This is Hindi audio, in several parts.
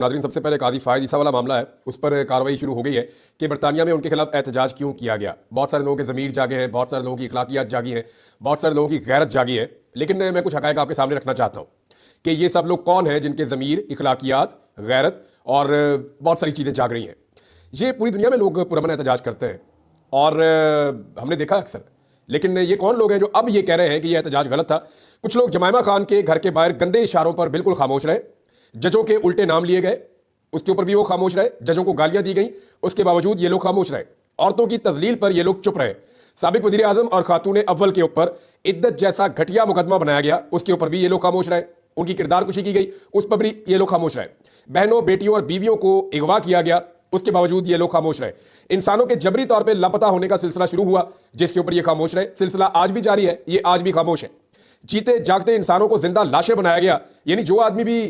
नाज़रीन, सबसे पहले काजी फ़ायद ईसा वाला मामला है, उस पर कार्रवाई शुरू हो गई है कि बरतानिया में उनके खिलाफ एहतजाज क्यों किया गया। बहुत सारे लोगों के ज़मीर जागे हैं, बहुत सारे लोगों की अखलाकियात जागी हैं, बहुत सारे लोगों की गैरत जागी है। लेकिन मैं कुछ हक़ाइक़ आपके सामने रखना चाहता हूँ कि ये सब लोग कौन हैं जिनके ज़मीर, अखलाकियात, गैरत और बहुत सारी चीज़ें जाग रही हैं। ये पूरी दुनिया में लोग पुरअमन एहतजाज करते हैं और हमने देखा अक्सर। लेकिन ये कौन लोग हैं जो अब ये कह रहे हैं कि यह एहतजाज गलत था। कुछ लोग जमायमा खान के घर के बाहर गंदे इशारों पर बिल्कुल खामोश रहे, जजों के उल्टे नाम लिए गए, उसके ऊपर भी वो खामोश रहे, जजों को गालियां दी गई, उसके बावजूद ये लोग खामोश रहे। औरतों की तजलील पर ये लोग चुप रहे। साबिक वज़ीर आज़म और खातून अव्वल के ऊपर इद्दत जैसा घटिया मुकदमा बनाया गया, उसके ऊपर भी ये लोग खामोश रहे। उनकी किरदार कुशी की गई, उस पर भी ये लोग खामोश रहे। बहनों, बेटियों और बीवियों को अगवा किया गया, उसके बावजूद ये लोग खामोश रहे। इंसानों के जबरी तौर पर लापता होने का सिलसिला शुरू हुआ, जिसके ऊपर ये खामोश रहे। सिलसिला आज भी जारी है, ये आज भी खामोश है। जीते जागते इंसानों को जिंदा लाशें बनाया गया, यानी जो आदमी भी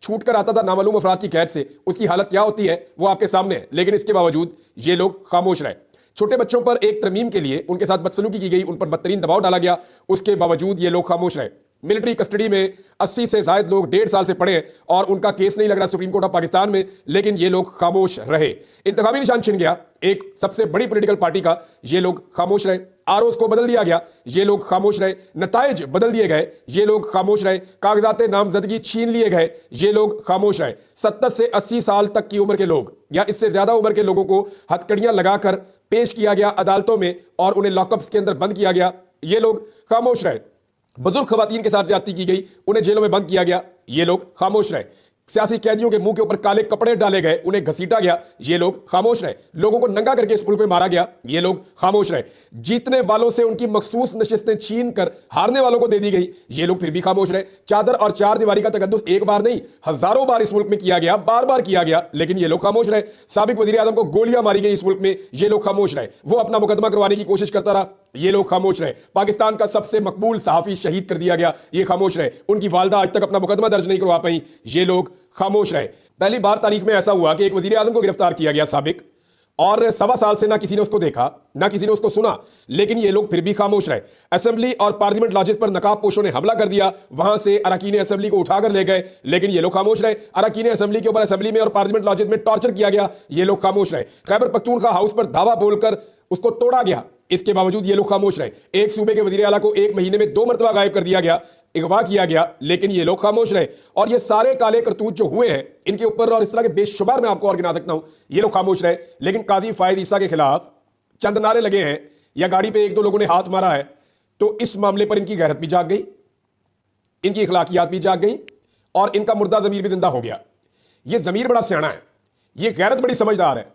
छूट कर आता था नामालूम अफराद की कैद से, उसकी हालत क्या होती है वो आपके सामने है। लेकिन इसके बावजूद ये लोग खामोश रहे। छोटे बच्चों पर एक तरमीम के लिए उनके साथ बदसलूकी की गई, उन पर बदतरीन दबाव डाला गया, उसके बावजूद ये लोग खामोश रहे। मिलिट्री कस्टडी में 80 से ज्यादा लोग 1.5 साल से पड़े और उनका केस नहीं लग रहा सुप्रीम कोर्ट ऑफ पाकिस्तान में, लेकिन ये लोग खामोश रहे। इंतखाबी निशान छिन गया एक सबसे बड़ी पॉलिटिकल पार्टी का, ये लोग खामोश रहे। आरओज़ को बदल दिया गया, ये लोग खामोश रहे। नताइज बदल दिए गए, ये लोग खामोश रहे। कागजात नामजदगी छीन लिए गए, ये लोग खामोश रहे। 70 से 80 साल तक की उम्र के लोग या इससे ज्यादा उम्र के लोगों को हथकड़ियां लगाकर पेश किया गया अदालतों में और उन्हें लॉकअप्स के अंदर बंद किया गया, ये लोग खामोश रहे। बुजुर्ग खवातीन के साथ ज्यादती की गई, उन्हें जेलों में बंद किया गया, ये लोग खामोश रहे। सियासी कैदियों के मुंह के ऊपर काले कपड़े डाले गए, उन्हें घसीटा गया, ये लोग खामोश रहे। लोगों को नंगा करके स्कूल में मारा गया, ये लोग खामोश रहे। जीतने वालों से उनकी मखसूस नशिस्तें छीन कर हारने वालों को दे दी गई, ये लोग फिर भी खामोश रहे। चादर और चार दीवारी का तकद्दुस एक बार नहीं, हजारों बार इस मुल्क में किया गया, बार बार किया गया, लेकिन ये लोग खामोश रहे। साबिक वज़ीर आज़म को गोलियां मारी गई इस मुल्क में, ये लोग खामोश रहे। वो अपना मुकदमा करवाने की कोशिश करता रहा, ये लोग खामोश रहे। पाकिस्तान का सबसे मकबूल सहाफी शहीद कर दिया गया, ये खामोश रहे। उनकी वालदा आज तक अपना मुकदमा दर्ज नहीं करवा पाई, ये लोग खामोश रहे। पहली बार तारीख में ऐसा हुआ कि एक वज़ीर आज़म को गिरफ्तार किया गया साबिक, और 1.25 साल से ना किसी ने उसको देखा, ना किसी ने उसको सुना, लेकिन ये लोग फिर भी खामोश रहे। असेंबली और पार्लियामेंट लॉजेस पर नकाब पोशों ने हमला कर दिया, वहां से अरकान असेंबली को उठाकर ले गए, लेकिन ये लोग खामोश रहे। अरकान असेंबली के ऊपर असेंबली में और पार्लियामेंट लॉजेस में टॉर्चर किया गया, ये लोग खामोश रहे। खैबर पख्तूनख्वा हाउस पर धावा बोलकर उसको तोड़ा गया, इसके बावजूद ये लोग खामोश रहे। एक सूबे के वज़ीर आला को 1 महीने में 2 मरतबा गायब कर दिया गया, अगवा किया गया, लेकिन ये लोग खामोश रहे। और ये सारे काले करतूत जो हुए हैं इनके ऊपर, और इस तरह के बेशुमार मैं आपको और गिना सकता हूं, ये लोग खामोश रहे। लेकिन काजी फ़ायद ईसा के खिलाफ चंद नारे लगे हैं या गाड़ी पे 1-2 लोगों ने हाथ मारा है, तो इस मामले पर इनकी गैरत भी जाग गई, इनकी अखलाकियात भी जाग गई और इनका मुर्दा ज़मीर भी जिंदा हो गया। ये ज़मीर बड़ा सियाना है, ये गैरत बड़ी समझदार है,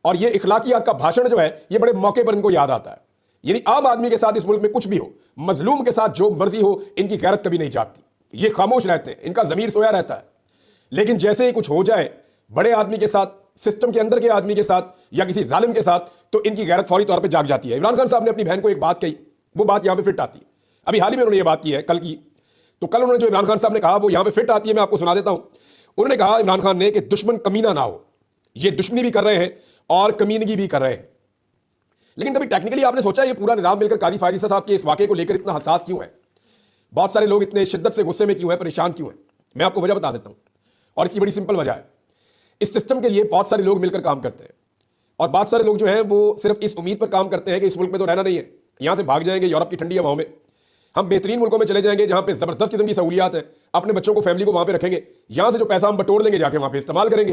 और ये अखलाकियात का भाषण जो है ये बड़े मौके पर इनको याद आता है। यानी आम आदमी के साथ इस मुल्क में कुछ भी हो, मजलूम के साथ जो मर्जी हो, इनकी गैरत कभी नहीं जागती। ये खामोश रहते हैं, इनका ज़मीर सोया रहता है। लेकिन जैसे ही कुछ हो जाए बड़े आदमी के साथ, सिस्टम के अंदर के आदमी के साथ या किसी जालिम के साथ, तो इनकी गैरत फौरी तौर पर जाग जाती है। इमरान खान साहब ने अपनी बहन को एक बात कही, वो बात यहां पर फिट आती है। अभी हाल ही में उन्होंने ये बात की है, कल की, तो कल उन्होंने जो इमरान खान साहब ने कहा वो यहां पर फिट आती है, मैं आपको सुना देता हूं। उन्होंने कहा, इमरान खान ने, कि दुश्मन कमीना ना हो। ये दुश्मनी भी कर रहे हैं और कमीनगी भी कर रहे हैं। लेकिन कभी टेक्निकली आपने सोचा ये पूरा निजाम मिलकर काजी फ़ायद ईसा साहब के इस वाक़े को लेकर इतना हसास क्यों है? बहुत सारे लोग इतने शिद्दत से गुस्से में क्यों हैं, परेशान क्यों हैं? मैं आपको वजह बता देता हूं, और इसकी बड़ी सिंपल वजह है। इस सिस्टम के लिए बहुत सारे लोग मिलकर काम करते हैं, और बहुत सारे लोग जो हैं वो सिर्फ इस उम्मीद पर काम करते हैं कि इस मुल्क में तो रहना नहीं है, यहां से भाग जाएंगे यूरोप की ठंडी हवाओं में, हम बेहतरीन मुल्कों में चले जाएंगे जहां पे जबरदस्त किस्म की सहूलियात है, अपने बच्चों को, फैमिली को वहां पे रखेंगे, यहां से जो पैसा हम बटोर लेंगे जाके वहां पे इस्तेमाल करेंगे।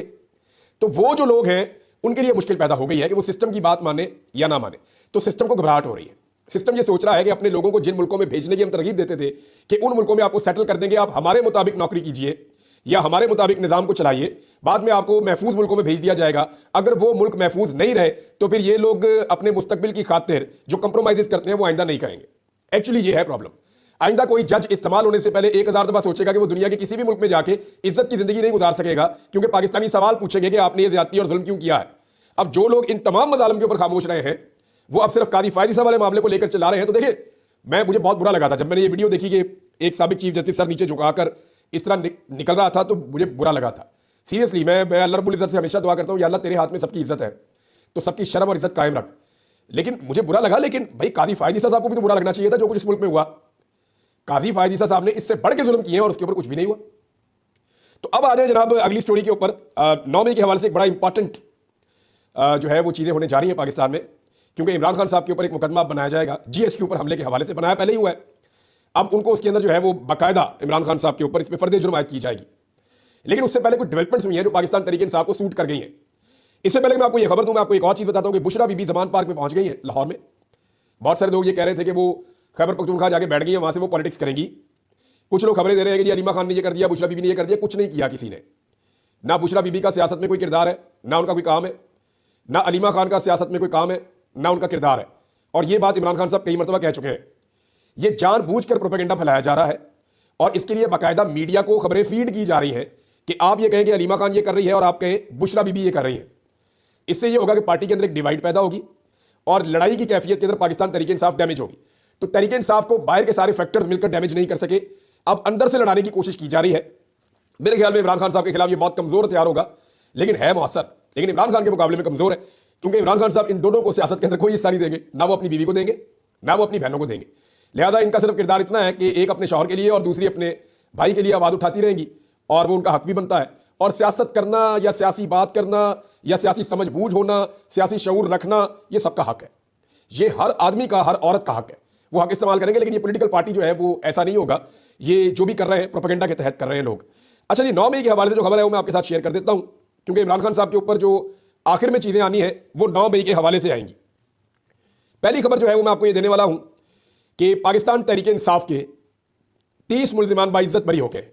तो वो जो लोग हैं उनके लिए मुश्किल पैदा हो गई है कि वो सिस्टम की बात माने या ना माने। तो सिस्टम को घबराहट हो रही है। सिस्टम ये सोच रहा है कि अपने लोगों को जिन मुल्कों में भेजने की हम तरगीब देते थे कि उन मुल्कों में आपको सेटल कर देंगे, आप हमारे मुताबिक नौकरी कीजिए या हमारे मुताबिक निज़ाम को चलाइए, बाद में आपको महफूज मुल्कों में भेज दिया जाएगा। अगर वो मुल्क महफूज नहीं रहे तो फिर ये लोग अपने मुस्तकबिल की खातिर जो कंप्रोमाइज़ करते हैं वो आइंदा नहीं करेंगे। एक्चुअली ये है प्रॉब्लम। आइंदा कोई जज इस्तेमाल होने से पहले 1000 दफा सोचेगा कि वो दुनिया के किसी भी मुल्क में जाके इज्जत की जिंदगी नहीं गुजार सकेगा, क्योंकि पाकिस्तानी सवाल पूछेंगे कि आपने ये ज्यादती और जुल्म क्यों किया है। अब जो लोग इन तमाम मजालिम के ऊपर खामोश रहे हैं वो अब सिर्फ काजी फ़ायद ईसा वाले मामले को लेकर चला रहे हैं। तो देखिए, मुझे बहुत बुरा लगा था जब मैंने ये वीडियो देखी कि एक साबिक चीफ जस्टिस सर नीचे झुकाकर इस तरह निकल रहा था, तो मुझे बुरा लगा था। सीरियसली मैं अल्लाह रब्बुल इज़्ज़त से हमेशा दुआ करता हूँ, या अल्लाह तेरे हाथ में सबकी इज्जत है, तो सबकी शर्म और इज्जत कायम रख। लेकिन मुझे बुरा लगा, लेकिन भाई काजी फ़ायद ईसा साहब को भी तो बुरा लगना चाहिए था जो कुछ इस मुल्क में हुआ। काजी फ़ायद ईसा साहब ने इससे बढ़ के जुल्म किए हैं और उसके ऊपर कुछ भी नहीं हुआ। तो अब आ जाए जनाब अगली स्टोरी के ऊपर। 9 मई के हवाले से एक बड़ा इंपॉर्टेंट जो है वो चीज़ें होने जा रही हैं पाकिस्तान में, क्योंकि इमरान खान साहब के ऊपर एक मुकदमा बनाया जाएगा जीएचक्यू पर हमले के हवाले से। बनाया पहले ही हुआ है, अब उनको उसके अंदर जो है वो बाकायदा इमरान खान साहब के ऊपर इस पर फर्द जुर्म आयद की जाएगी। लेकिन उससे पहले कुछ डेवलपमेंट्स हुई हैं जो पाकिस्तान तहरीक इंसाफ को सूट कर गई हैं। इससे पहले मैं आपको ये खबर दूं, मैं आपको एक और चीज़ बताता हूं कि बुशरा बीबी जमान पार्क में पहुंच गई है लाहौर में। बहुत सारे लोग ये कह रहे थे कि वो खैबर पख्तूनख्वा जाके बैठ गई है, वहां से वो पॉलिटिक्स करेंगी। कुछ लोग खबरें दे रहे हैं कि अलीमा खान ने ये कर दिया, बुशरा बीबी ने ये कर दिया। कुछ नहीं किया किसी ने। ना बुशरा बीबी का सियासत में कोई किरदार है, ना उनका कोई काम है, ना अलीमा खान का सियासत में कोई काम है, ना उनका किरदार है। और ये बात इमरान खान साहब कई मरतबा कह चुके हैं। ये जानबूझकर प्रोपेगेंडा फैलाया जा रहा है और इसके लिए बाकायदा मीडिया को खबरें फीड की जा रही हैं कि आप ये कहें कि अलीमा खान ये कर रही है और आप कहें बुशरा बीबी ये कर रही है। इससे ये होगा कि पार्टी के अंदर एक डिवाइड पैदा होगी और लड़ाई की कैफियत के अंदर पाकिस्तान तहरीक इंसाफ डैमेज होगी। तो तहरीक इंसाफ को बाहर के सारे फैक्टर्स मिलकर डैमेज नहीं कर सके, अब अंदर से लड़ाने की कोशिश की जा रही है। मेरे ख्याल में इमरान खान साहब के खिलाफ ये बहुत कमजोर हथियार होगा, लेकिन है मौसर, लेकिन इमरान खान के मुकाबले में कमजोर है, क्योंकि इमरान खान साहब इन दोनों को सियासत के अंदर कोई हिस्सा नहीं देंगे। ना वो अपनी बीवी को देंगे, ना वो अपनी बहनों को देंगे। लिहाजा इनका सिर्फ किरदार इतना है कि एक अपने शौहर के लिए और दूसरी अपने भाई के लिए आवाज़ उठाती रहेंगी, और वो उनका हक भी बनता है। और सियासत करना या सियासी बात करना या सियासी समझबूझ होना, सियासी शऊर रखना, ये सबका हक है। ये हर आदमी का, हर औरत का हक है, वो हक इस्तेमाल करेंगे। लेकिन ये पॉलिटिकल पार्टी जो है वो ऐसा नहीं होगा। ये जो भी कर रहे हैं प्रोपेगेंडा के तहत कर रहे हैं लोग। अच्छा जी, 9 मई के हवाले से जो खबर है वो मैं आपके साथ शेयर कर देता हूं, क्योंकि इमरान खान साहब के ऊपर जो आखिर में चीज़ें आनी है वो 9 मई के हवाले से आएंगी। पहली खबर जो है वो मैं आपको ये देने वाला हूं कि पाकिस्तान तहरीक इंसाफ के 30 मुल्जिमान बाइज्जत बरी हो गए।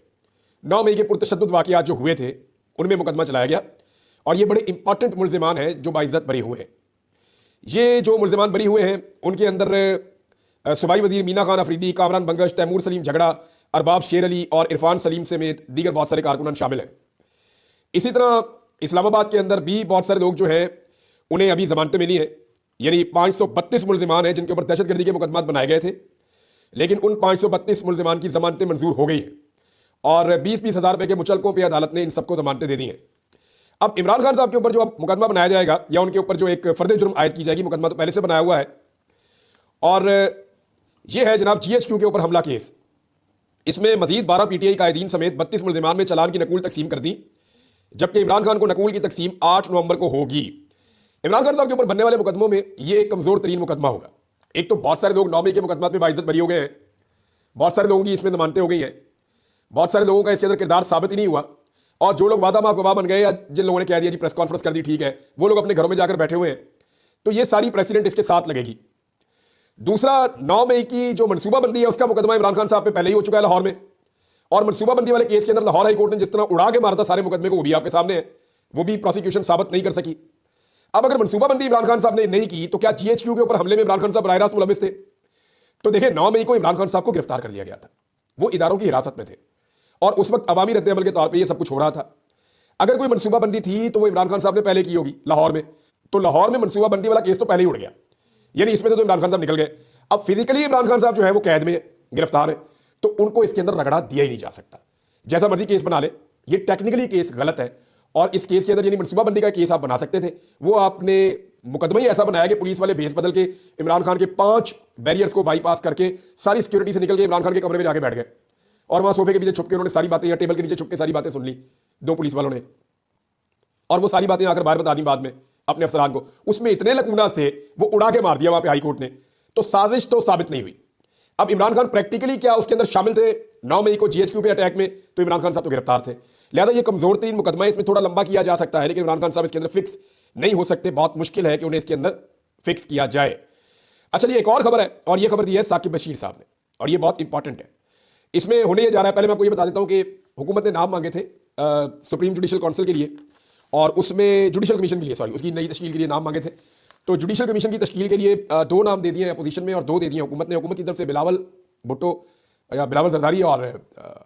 9 मई के पुरतशद्दुद वाक़यात जो हुए थे उनमें मुकदमा चलाया गया और ये बड़े इंपॉर्टेंट मुल्जिमान हैं जो बाइज्जत बरी हुए हैं। ये जो मुल्जिमान बरी हुए हैं उनके अंदर सूबाई वजीर मीना खान अफरीदी, कामरान बंगश, तैमूर सलीम झगड़ा, अरबाब शेर अली और इरफान सलीम समेत दीगर बहुत सारे कारकुनान शामिल हैं। इसी तरह इस्लामाबाद के अंदर भी बहुत सारे लोग जो हैं उन्हें अभी जमानतें मिली हैं। यानी 532 मुल्जिमान हैं जिनके ऊपर दहशतगर्दी के मुकदमात बनाए गए थे, लेकिन उन 532 मुल्जिमान की जमानतें मंजूर हो गई हैं और 20-20 हज़ार रुपये के मुचलकों पर अदालत ने इन सबको जमानतें दे दी हैं। अब इमरान खान साहब के ऊपर जो अब मुकदमा बनाया जाएगा या उनके ऊपर जो एक फर्द जुर्म आयद की जाएगी, मुकदमा तो पहले से बनाया हुआ है, और ये है जनाब जीएचक्यू के ऊपर हमला केस। इसमें मजीद 12 पीटीआई कायदीन समेत 32 मुल्जिमान में चालान की नकूल तकसीम कर दी, जबकि इमरान खान को नकूल की तकसीम 8 नवंबर को होगी। इमरान खान साहब के ऊपर बनने वाले मुकदमों में ये एक कमजोर तरीन मुकदमा होगा। एक तो बहुत सारे लोग 9 मई के मुकदमा में बाइज्जत बरी हो गए हैं, बहुत सारे लोगों की इसमें जमानतें हो गई हैं, बहुत सारे लोगों का इसके अंदर किरदार साबित ही नहीं हुआ, और जो लोग वादा माफ गवाह बन गए या जिन लोगों ने कह दिया जी प्रेस कॉन्फ्रेंस कर दी ठीक है, वो लोग अपने घरों में जाकर बैठे हुए हैं। तो ये सारी प्रेसिडेंट इसके साथ लगेगी। दूसरा, 9 मई की जो मनसूबाबंदी है उसका मुकदमा इमरान खान साहब पे पहले ही हो चुका है लाहौर में, और मनसूबाबंदी वाले केस के अंदर लाहौर हाई कोर्ट ने जिस तरह उड़ा के मारा था सारे मुकदमे को, वो भी आपके सामने है, वो भी प्रोसिक्यूशन साबित नहीं कर सकी। अब अगर मनसूबाबंदी इमरान खान साहब ने नहीं की तो क्या जीएचक्यू के ऊपर हमले में इमरान खान साहब राह रास्त मुलविस थे? तो देखिए, 9 मई को इमरान खान साहब को गिरफ्तार कर लिया गया था, वो इदारों की हिरासत में थे और उस वक्त अवामी रद्द-ए-अमल के तौर पर यह सब कुछ हो रहा था। अगर कोई मनसूबाबंदी थी तो वो इमरान खान साहब ने पहले की होगी लाहौर में, तो लाहौर में मनसूबाबंदी वाला केस तो पहले ही उड़ गया, यानी इसमें से तो इमरान खान साहब निकल गए। अब फिजिकली इमरान खान साहब जो है वो कैद में गिरफ्तार है, तो उनको इसके अंदर रगड़ा दिया ही नहीं जा सकता। जैसा मर्जी केस बना ले, ये टेक्निकली केस गलत है, और इस केस के अंदर यानी मनसूबाबंदी का केस आप बना सकते थे, वो आपने मुकदमा ही ऐसा बनाया कि पुलिस वाले भेस बदल के इमरान खान के 5 बैरियर्स को बाईपास करके सारी सिक्योरिटी से निकल के इमरान खान के कमरे में जाके बैठ गए और वहां सोफे के पीछे छुप के उन्होंने सारी बातें या टेबल के नीचे छुप के सारी बातें सुन ली 2 पुलिस वालों ने, और वो सारी बातें आकर बाहर बता दी बाद में अपने अफसरान को। उसमें इतने लकूनास थे वो उड़ा के मार दिया वहां पे हाई कोर्ट ने। तो साजिश तो साबित नहीं हुई। अब इमरान खान प्रैक्टिकली क्या उसके अंदर शामिल थे 9 मई को जीएचक्यू पे अटैक में? तो इमरान खान साहब तो गिरफ्तार थे। लिहाजा ये कमजोर तरीन मुकदमा है, इसमें थोड़ा लंबा किया जा सकता है, लेकिन इमरान खान साहब इसके अंदर फिक्स नहीं हो सकते, बहुत मुश्किल है कि उन्हें इसके अंदर फिक्स किया जाए। अच्छा जी, एक और खबर है, और ये खबर दी है साकिब बशीर साहब ने, और ये बहुत इंपॉर्टेंट है। इसमें होने ये जा रहा है, पहले मैं आपको ये बता देता हूं कि हुकूमत ने नाम मांगे थे सुप्रीम जुडिशल काउंसिल के लिए, और उसमें जुडिशल कमीशन के लिए, सॉरी, उसकी नई तश्कील के लिए नाम मांगे थे। तो जुडिशल कमीशन की तश्कील के लिए 2 नाम दे दिए हैं अपोजिशन में और 2 दे दिए हुकूमत ने। हुकूमत की तरफ से बिलावल भुट्टो या बिलावल जरदारी, और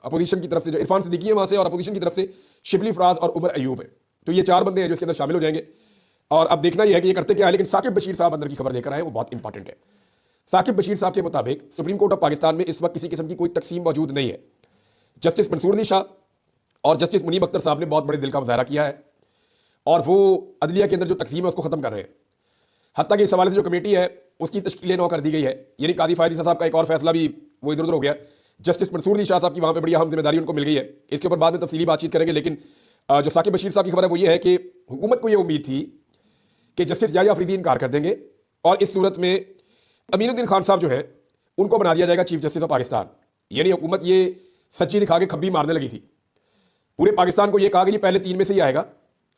अपोजिशन की तरफ से जो इरफान सिद्दीकी है वहाँ से, और अपोजिशन की तरफ से शिबली फराज और उमर अयूब है। तो ये 4 बंदे हैं जो इसके अंदर शामिल हो जाएंगे, और अब देखना यह है कि ये करते क्या है। लेकिन साकिब बशीर साहब अंदर की खबर लेकर आए, वो बहुत इंपॉर्टेंट है। साकिब बशीर साहब के मुताबिक सुप्रीम कोर्ट ऑफ पाकिस्तान में इस वक्त किसी किस्म की कोई तकसीम मौजूद नहीं है। जस्टिस मंसूर अली शाह और जस्टिस मुनीब अख्तर साहब ने बहुत बड़े दिल का मुजाहरा किया है, और वो अदलिया के अंदर जो तकसीम है उसको ख़त्म कर रहे हैं। हत्ता कि इस हवाले से जो कमेटी है उसकी तश्कील 9 कर दी गई है, यानी कादी फायद ईसा साहब का एक और फैसला भी वो इधर उधर हो गया, जस्टिस मंसूर अली शाह साहब की वहाँ पे बड़ी अहम जिम्मेदारी उनको मिल गई है। इसके ऊपर बाद में तफसीली बातचीत करेंगे, लेकिन जो साकिब बशीर साहब की खबर है वो ये है कि हुकूमत को ये उम्मीद थी कि जस्टिस याह्या अफरीदी इनकार कर देंगे और इस सूरत में अमीनुद्दीन खान साहब जो है उनको बना दिया जाएगा चीफ जस्टिस ऑफ पाकिस्तान। यानी हुकूमत ये सच्ची दिखा के खब्बी मारने लगी थी। पूरे पाकिस्तान को ये कहा कि पहले 3 में से ही आएगा,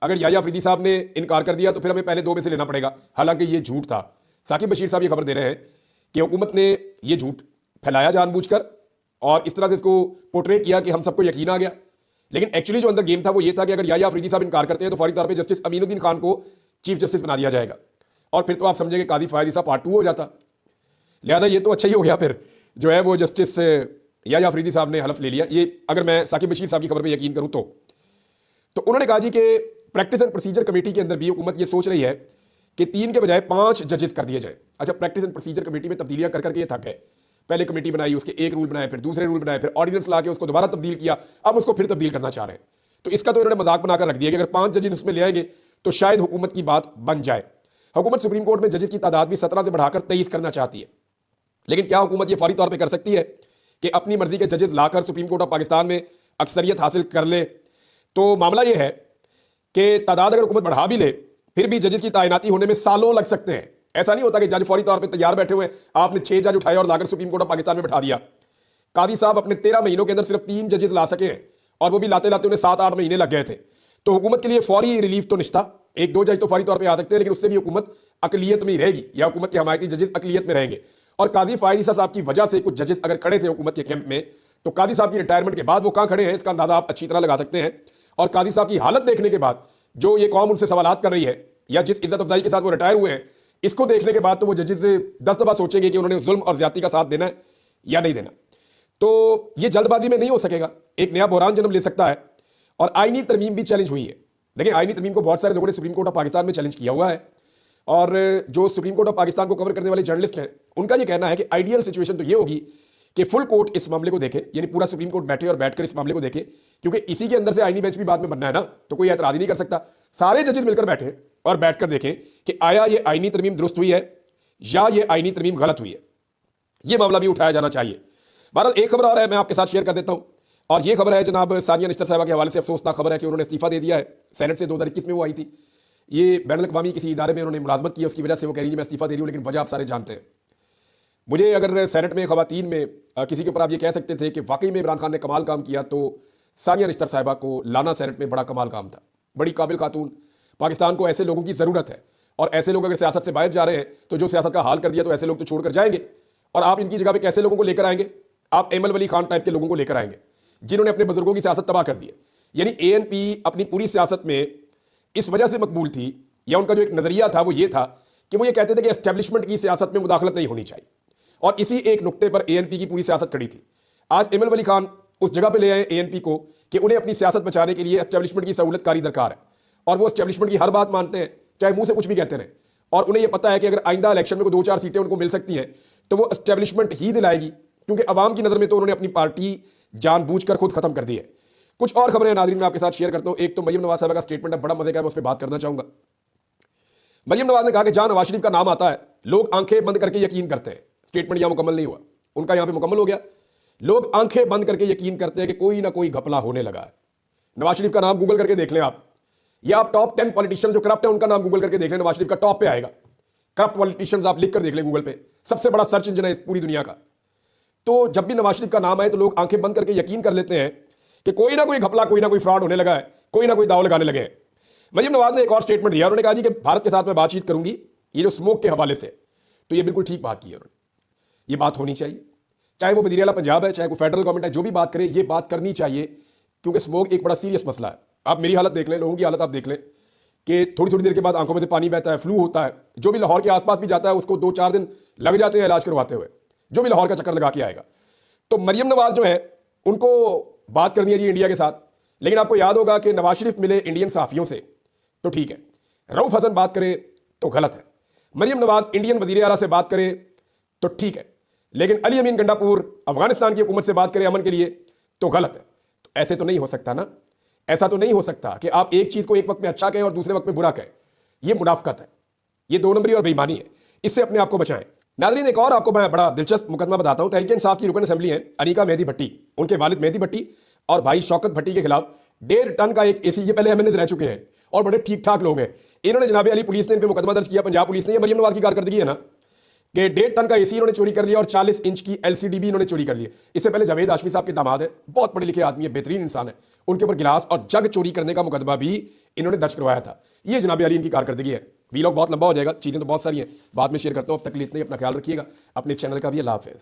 अगर याह्या अफरीदी साहब ने इनकार कर दिया तो फिर हमें पहले 2 में से लेना पड़ेगा। हालांकि ये झूठ था। साकिब बशीर साहब ये खबर दे रहे हैं कि हुकूमत ने ये झूठ फैलाया जानबूझकर और इस तरह से इसको पोर्ट्रे किया कि हम सबको यकीन आ गया, लेकिन एक्चुअली जो अंदर गेम था वो ये था कि अगर याह्या अफरीदी साहब इनकार करते हैं तो फौरी तौर पे जस्टिस अमीनुद्दीन खान को चीफ जस्टिस बना दिया जाएगा और फिर तो आप समझेंगे कादी फायदी साहब पार्ट 2 हो जाता। लिहाजा ये तो अच्छा ही हो गया, फिर जो है वो जस्टिस याह्या अफरीदी साहब ने हलफ ले लिया। ये अगर मैं साकिब बशीर साहब की खबर पर यकीन करूँ तो उन्होंने कहा जी कि प्रैक्टिस एंड प्रोसीजर कमेटी के अंदर भी हुकूमत ये सोच रही है कि 3 के बजाय 5 जजेस कर दिए जाए। अच्छा, प्रैक्टिस एंड प्रोसीजर कमेटी में तब्दीलियां कर करके ये थक गए। पहले कमेटी बनाई, उसके एक रूल बनाए, फिर दूसरे रूल बनाए, फिर ऑर्डिनेंस ला के उसको दोबारा तब्दील किया, अब उसको फिर तब्दील करना चाह रहे हैं। तो इसका तो इन्होंने मजाक बनाकर रख दिया कि अगर 5 जजेस उसमें ले आएंगे तो शायद हुकूमत की बात बन जाए। हुकूमत सुप्रीम कोर्ट में जजेस की तादाद भी 17 से बढ़ाकर 23 करना चाहती है, लेकिन क्या हुकूमत ये फौरी तौर पर कर सकती है कि अपनी मर्जी के जजेस लाकर सुप्रीम कोर्ट ऑफ पाकिस्तान में अक्सरियत हासिल कर ले? तो मामला यह है कि तादाद अगर हुकूमत बढ़ा भी ले फिर भी जजेस की तैनाती होने में सालों लग सकते हैं। ऐसा नहीं होता कि जज फौरी तौर पे तैयार बैठे हुए, आपने 6 जज उठाए और लाकर सुप्रीम कोर्ट ऑफ पाकिस्तान में बैठा दिया। कादी साहब अपने 13 महीनों के अंदर सिर्फ 3 जजेस ला सके हैं और वो भी लाते लाते उन्हें 7-8 महीने लग गए थे। तो हुकूमत के लिए फौरी रिलीफ तो निश्ता, 1-2 जज तो फौरी तौर पर आ सकते हैं, लेकिन उससे भी हुकूमत अकलियत में ही रहेगी या हुकूमत के हमायती जजेस अकलियत में रहेंगे। और कादी फायदी साहब की वजह से कुछ जजेस अगर खड़े थे हुकूमत के कैंप में, तो कादी साहब की रिटायरमेंट के बाद वो कहां खड़े हैं इसका अंदाजा आप अच्छी तरह लगा सकते हैं। और कादी साहब की हालत देखने के बाद जो ये कौम उनसे सवालात कर रही है या जिस इज्जत अफजाई के साथ वो रिटायर हुए हैं, इसको देखने के बाद तो वो जजेस से 10 दफा सोचेंगे कि उन्होंने जुल्म और ज्यादती का साथ देना है या नहीं देना। तो ये जल्दबाजी में नहीं हो सकेगा, एक नया बहरान जन्म ले सकता है। और आईनी तरमीम भी चैलेंज हुई है। देखिए, आईनी तरमीम को बहुत सारे लोगों ने सुप्रीम कोर्ट ऑफ पाकिस्तान में चैलेंज किया हुआ है और जो सुप्रीम कोर्ट ऑफ पाकिस्तान को कवर करने वाले जर्नलिस्ट हैं उनका ये कहना है कि आइडियल सिचुएशन तो ये होगी कि फुल कोर्ट इस मामले को देखे, यानी पूरा सुप्रीम कोर्ट बैठे और बैठकर इस मामले को देखे, क्योंकि इसी के अंदर से आईनी बेंच भी बाद में बनना है ना, तो कोई एतराज ही नहीं कर सकता। सारे जजेस मिलकर बैठे और बैठकर देखें कि आया ये आईनी तरमीम दुरुस्त हुई है या ये आईनी तरमीम गलत हुई है। ये मामला भी उठाया जाना चाहिए। बहरहाल एक खबर और है, मैं आपके साथ शेयर कर देता हूं, और ये खबर है जनाब सानिया निश्तर साहिबा के हवाले से अफसोसनाक खबर है कि उन्होंने इस्तीफा दे दिया है। सेनेट से 2021 में वो आई थी, ये बैनुल अक़वामी किसी इदारे में उन्होंने मुलाजमत की, उसकी वजह से वो कह रही है मैं इस्तीफा दे रही हूँ, लेकिन वजह आप सारे जानते हैं। मुझे अगर सेनेट में ख़वातीन में किसी के ऊपर आप ये कह सकते थे कि वाकई में इमरान खान ने कमाल काम किया, तो सानिया निश्तर साहिबा को लाना सेनेट में बड़ा कमाल काम था। बड़ी काबिल खातून, पाकिस्तान को ऐसे लोगों की ज़रूरत है, और ऐसे लोग अगर सियासत से बाहर जा रहे हैं तो जो सियासत का हाल कर दिया तो ऐसे लोग तो छोड़कर जाएंगे। और आप इनकी जगह पे कैसे लोगों को लेकर आएंगे? आप एमल वली खान टाइप के लोगों को लेकर आएंगे जिन्होंने अपने बुजुर्गों की सियासत तबाह कर दी है। यानी ANP अपनी पूरी सियासत में इस वजह से मकबूल थी, या उनका जो एक नज़रिया था वो ये था कि वो ये कहते थे कि एस्टेब्लिशमेंट की सियासत में मुदाखलत नहीं होनी चाहिए, और इसी एक नुक्ते पर ANP की पूरी सियासत खड़ी थी। आज एमल वली खान उस जगह पर ले आए ANP को कि उन्हें अपनी सियासत बचाने के लिए एस्टेब्लिशमेंट की सहूलतकारी दरकार है, और वो एस्टेब्लिशमेंट की हर बात मानते हैं, चाहे मुंह से कुछ भी कहते रहे। और उन्हें यह पता है कि अगर आइंदा इलेक्शन में कोई 2-4 सीटें उनको मिल सकती हैं तो वो एस्टेब्लिशमेंट ही दिलाएगी, क्योंकि अवाम की नज़र में तो उन्होंने अपनी पार्टी जानबूझकर खुद खत्म कर दी है। कुछ और खबरें नाज़रीन मैं आपके साथ शेयर करता हूं। एक तो मरियम नवाज साहब का स्टेटमेंट है, बड़ा मजे का है, मैं उस पर बात करना चाहूंगा। मरियम नवाज ने कहा कि जहां नवाज शरीफ का नाम आता है लोग आंखें बंद करके यकीन करते हैं। स्टेटमेंट यहां मुकम्मल नहीं हुआ, उनका यहां पर मुकम्मल हो गया। लोग आंखें बंद करके यकीन करते हैं कि कोई ना कोई घपला होने लगा है। नवाज शरीफ का नाम गूगल करके देख लें आप, या आप टॉप 10 पॉलिटिशियन जो करप्ट है उनका नाम गूगल करके देख लें, नवाज शरीफ का टॉप पे आएगा। करप्ट पॉलिटिशियंस आप लिख कर देख लें गूगल पे, सबसे बड़ा सर्च इंजन है पूरी दुनिया का। तो जब भी नवाज शरीफ का नाम आए तो लोग आंखें बंद करके यकीन कर लेते हैं कि कोई ना कोई घपला, कोई ना कोई फ्रॉड होने लगा है, कोई ना कोई दाव लगाने लगे हैं। मरियम नवाज ने एक और स्टेटमेंट दिया, उन्होंने कहा जी कि भारत के साथ मैं बातचीत करूंगी ये जो स्मोक के हवाले से, तो ये बिल्कुल ठीक बात की है उन्होंने। ये बात होनी चाहिए, चाहे वो वज़ीर आला पंजाब है, चाहे वो फेडरल गवर्नमेंट है, जो भी बात करे ये बात करनी चाहिए, क्योंकि स्मोक एक बड़ा सीरियस मसला है। आप मेरी हालत देख लें, लोगों की हालत आप देख लें कि थोड़ी थोड़ी देर के बाद आंखों में से पानी बहता है, फ्लू होता है। जो भी लाहौर के आसपास भी जाता है उसको 2-4 दिन लग जाते हैं इलाज करवाते हुए, जो भी लाहौर का चक्कर लगा के आएगा। तो मरियम नवाज जो है उनको बात करनी है जी इंडिया के साथ, लेकिन आपको याद होगा कि नवाज शरीफ मिले इंडियन सहाफ़ियों से तो ठीक है, रऊफ हसन बात करे तो गलत है, मरियम नवाज इंडियन वज़ीर आला से बात करे तो ठीक है, लेकिन अली अमीन गंडापुर अफगानिस्तान की हुकूमत से बात करे अमन के लिए तो गलत है। तो ऐसे तो नहीं हो सकता ना, ऐसा तो नहीं हो सकता कि आप एक चीज़ को एक वक्त में अच्छा कहें और दूसरे वक्त में बुरा कहें। ये मुनाफकत है, ये 2 नंबरी और बेईमानी है, इससे अपने आप को बचाएं। नाज़रीन, एक और आपको मैं बड़ा दिलचस्प मुकदमा बताता हूं। तहरीक इंसाफ की रुकन असेंबली है अनीका मेहदी भट्टी, उनके वालिद मेहदी भट्टी और भाई शौकत भट्टी के खिलाफ 1.5 टन का एक एसी, ये पहले एमएनए रह चुके हैं और बड़े ठीक ठाक लोग हैं। इन्होंने जनाब अली पुलिस ने इन पे मुकदमा दर्ज किया, पंजाब पुलिस ने। ये मरियम नवाज की कारकर्दगी है ना कि 1.5 टन का एसी इन्होंने चोरी कर दिया और 40 इंच की एलसीडी भी इन्होंने चोरी कर दी। इससे पहले जावेद हाशमी साहब के दामाद है, बहुत पढ़े लिखे आदमी है, बेहतरीन इंसान है, उनके ऊपर गिलास और जग चोरी करने का मुकदमा भी इन्होंने दर्ज करवाया था। ये जनाब अली इनकी कारकर्दगी है। वीलॉग बहुत लंबा हो जाएगा, चीज़ें तो बहुत सारी हैं, बाद में शेयर करता हूँ। अब तक के लिए इतना ही, अपना ख्याल रखिएगा, अपने चैनल का भी। अल्लाह हाफ़िज़।